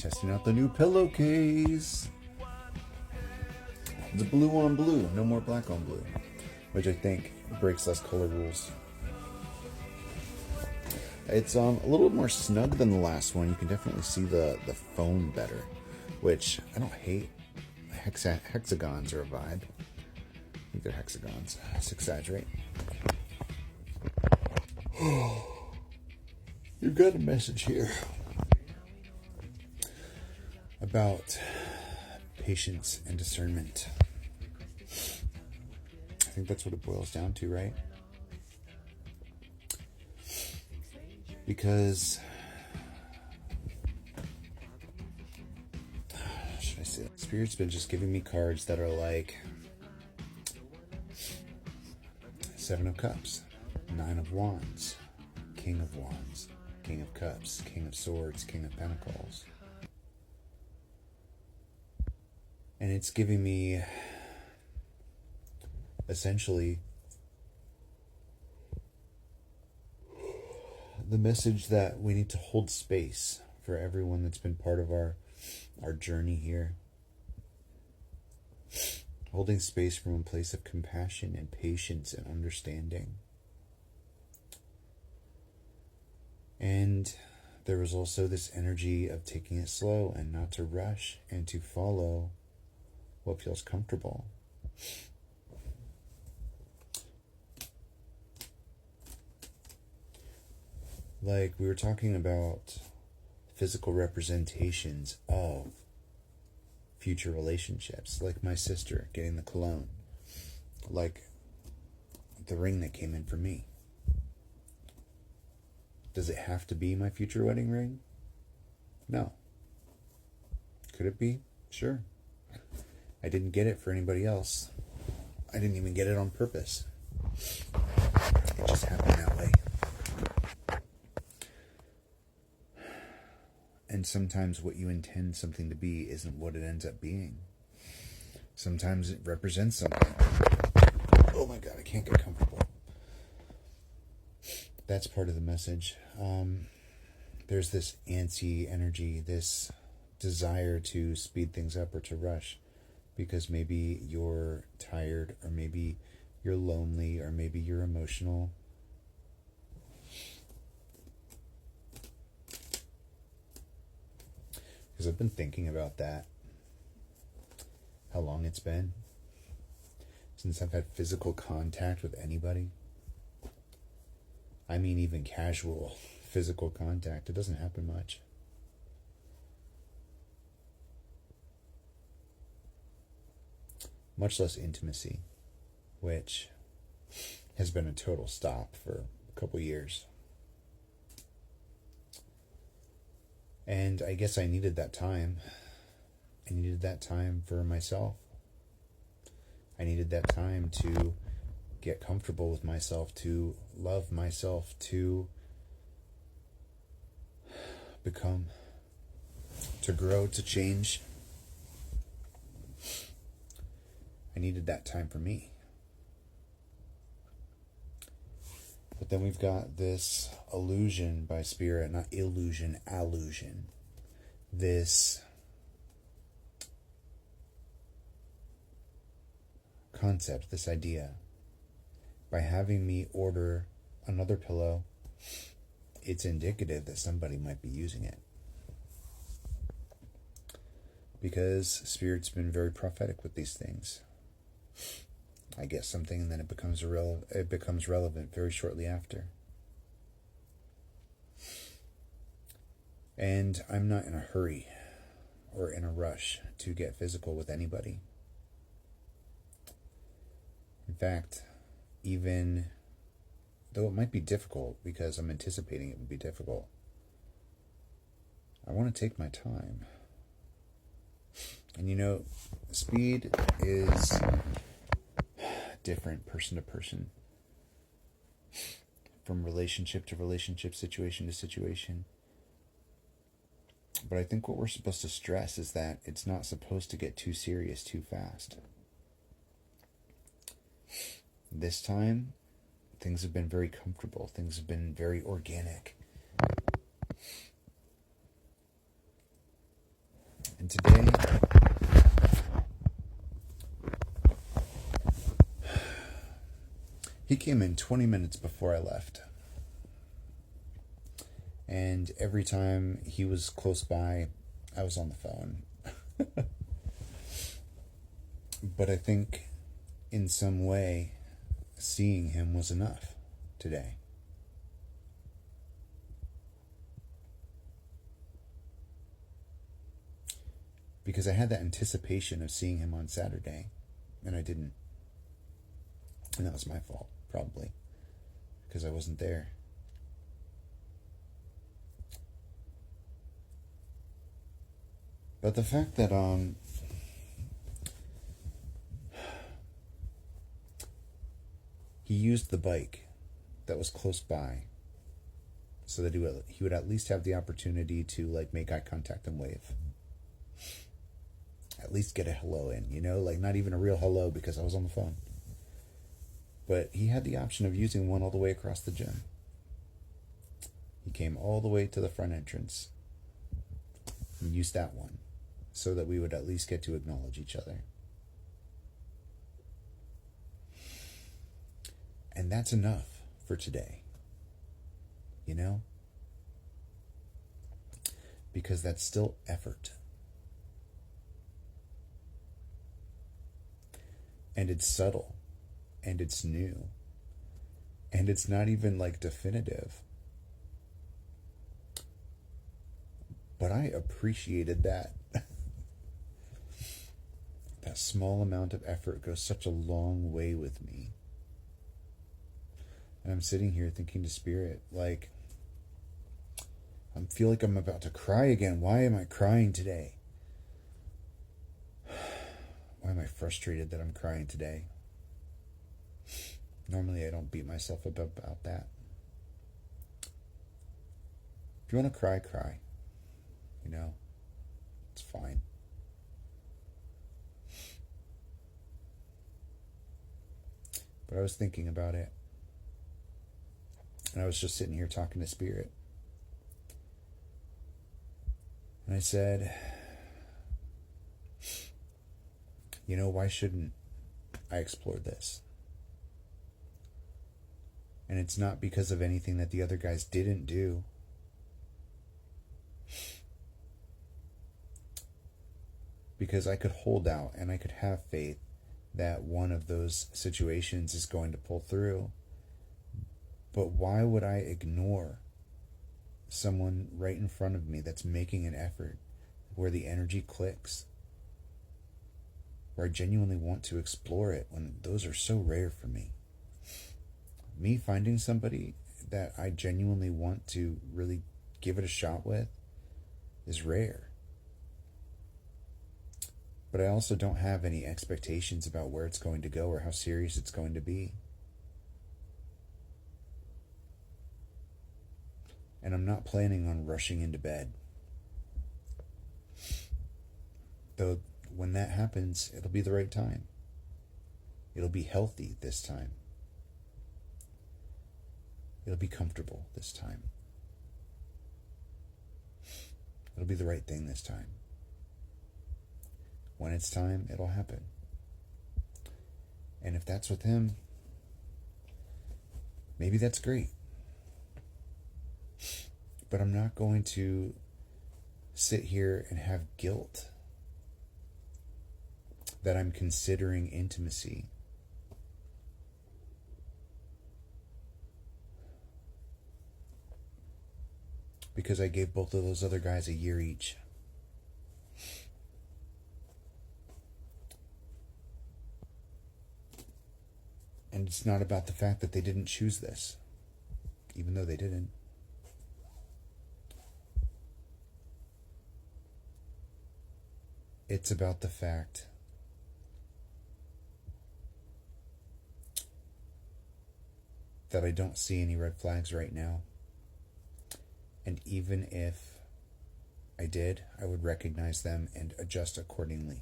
Testing out the new pillowcase. It's blue on blue, no more black on blue, which I think breaks less color rules. It's a little more snug than the last one. You can definitely see the foam better, which I don't hate. Hexagons are a vibe. I think they're hexagons. Let's exaggerate. You've got a message here about patience and discernment. I think that's what it boils down to, right? Because should I say, Spirit's been just giving me cards that are like Seven of Cups, Nine of Wands, King of Wands, King of Cups, King of Swords, King of Pentacles. And it's giving me essentially the message that we need to hold space for everyone that's been part of our journey here. Holding space from a place of compassion and patience and understanding. And there was also this energy of taking it slow and not to rush and to follow what feels comfortable. Like we were talking about physical representations of future relationships, like my sister getting the cologne, like the ring that came in for me. Does it have to be my future wedding ring? No. Could it be? Sure. I didn't get it for anybody else. I didn't even get it on purpose. It just happened that way. And sometimes what you intend something to be isn't what it ends up being. Sometimes it represents something. Oh my God, I can't get comfortable. That's part of the message. There's this antsy energy, this desire to speed things up or to rush. Because maybe you're tired, or maybe you're lonely, or maybe you're emotional. Because I've been thinking about that. How long it's been since I've had physical contact with anybody. I mean, even casual physical contact. It doesn't happen much. Much less intimacy, which has been a total stop for a couple years. And I guess I needed that time. I needed that time for myself. I needed that time to get comfortable with myself, to love myself, to become, to grow, to change. I needed that time for me. But then we've got this illusion by Spirit, not illusion, allusion. This concept, this idea. By having me order another pillow, it's indicative that somebody might be using it. Because Spirit's been very prophetic with these things. I get something and then it becomes relevant very shortly after. And I'm not in a hurry or in a rush to get physical with anybody. In fact, even though it might be difficult, because I'm anticipating it would be difficult, I want to take my time. And you know, speed is different person to person, from relationship to relationship, situation to situation. But I think what we're supposed to stress is that it's not supposed to get too serious too fast. This time, things have been very comfortable. Things have been very organic. And today, he came in 20 minutes before I left. And every time he was close by, I was on the phone. But I think in some way, seeing him was enough today. Because I had that anticipation of seeing him on Saturday, and I didn't. And that was my fault, probably, because I wasn't there. But the fact that he used the bike that was close by so that he would at least have the opportunity to like make eye contact and wave. At least get a hello in, like not even a real hello because I was on the phone. But he had the option of using one all the way across the gym. He came all the way to the front entrance and used that one so that we would at least get to acknowledge each other. And that's enough for today, because that's still effort. And it's subtle, and it's new, and it's not even like definitive. But I appreciated that. That small amount of effort goes such a long way with me. And I'm sitting here thinking to Spirit, like, I feel like I'm about to cry again. Why am I crying today? Why am I frustrated that I'm crying today? Normally I don't beat myself up about that. If you want to cry, cry. It's fine. But I was thinking about it. And I was just sitting here talking to Spirit. And I said, why shouldn't I explore this? And it's not because of anything that the other guys didn't do. Because I could hold out and I could have faith that one of those situations is going to pull through. But why would I ignore someone right in front of me that's making an effort, where the energy clicks, where I genuinely want to explore it, when those are so rare for me? Me finding somebody that I genuinely want to really give it a shot with is rare. But I also don't have any expectations about where it's going to go or how serious it's going to be. And I'm not planning on rushing into bed. Though when that happens, it'll be the right time. It'll be healthy this time. It'll be comfortable this time. It'll be the right thing this time. When it's time, it'll happen. And if that's with him, maybe that's great. But I'm not going to sit here and have guilt that I'm considering intimacy. Because I gave both of those other guys a year each. And it's not about the fact that they didn't choose this, even though they didn't. It's about the fact that I don't see any red flags right now. And even if I did, I would recognize them and adjust accordingly.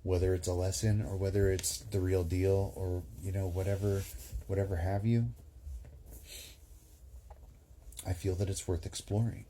Whether it's a lesson or whether it's the real deal or, whatever have you, I feel that it's worth exploring.